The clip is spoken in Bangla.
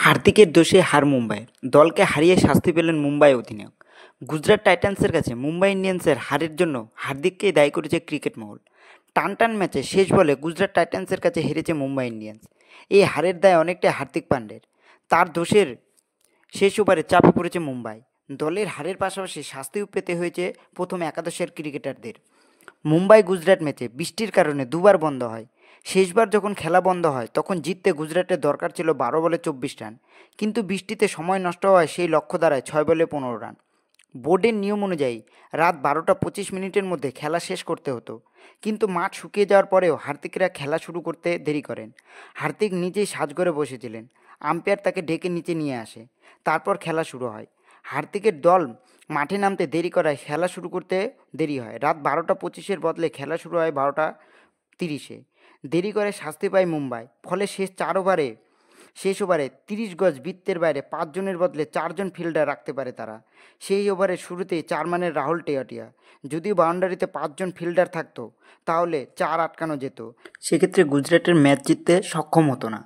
হার্দিকের দোষে হার মুম্বাইয়ের। দলকে হারিয়ে শাস্তি পেলেন মুম্বাই অধিনায়ক। গুজরাট টাইটান্সের কাছে মুম্বাই ইন্ডিয়ান্সের হারের জন্য হার্দিককেই দায়ী করেছে ক্রিকেট মহল। টান ম্যাচে শেষ বলে গুজরাট টাইটান্সের কাছে হেরেছে মুম্বাই ইন্ডিয়ান্স। এই হারের দায় অনেকটাই হার্দিক পান্ডের। তার দোষের শেষ ওভারে চাপে পড়েছে মুম্বাই। দলের হারের পাশাপাশি শাস্তিও পেতে হয়েছে প্রথম একাদশের ক্রিকেটারদের। মুম্বাই গুজরাট ম্যাচে বৃষ্টির কারণে দুবার বন্ধ হয়। শেষবার যখন খেলা বন্ধ হয় তখন জিততে গুজরাটের দরকার ছিল 12 বলে 24 রান, কিন্তু বৃষ্টিতে সময় নষ্ট হওয়ায় সেই লক্ষ্য দাঁড়ায় 6 বলে 15 রান। বোর্ডের নিয়ম অনুযায়ী রাত 12টা 25 মিনিটের মধ্যে খেলা শেষ করতে হতো, কিন্তু মাঠ শুকিয়ে যাওয়ার পরেও হার্দিকরা খেলা শুরু করতে দেরি করেন। হার্দিক নিজেই সাজঘরে বসেছিলেন, আম্পায়ার তাকে ডেকে নিচে নিয়ে আসে, তারপর খেলা শুরু হয়। হার্দিকের দল মাঠে নামতে দেরি করায় খেলা শুরু করতে দেরি হয়। রাত 12টা 25-এর বদলে খেলা শুরু হয় 12টা 30-এ। দেরি করে শাস্তি পায় মুম্বাই, ফলে শেষ ওভারে 30 গজ বৃত্তের বাইরে 5 জনের বদলে 4 জন ফিল্ডার রাখতে পারে তারা। সেই ওভারের শুরুতেই 4 মানের রাহুল টেয়াটিয়া। যদিও বাউন্ডারিতে 5 জন ফিল্ডার থাকতো তাহলে 4 আটকানো যেত, সেক্ষেত্রে গুজরাটের ম্যাচ জিততে সক্ষম হতো না।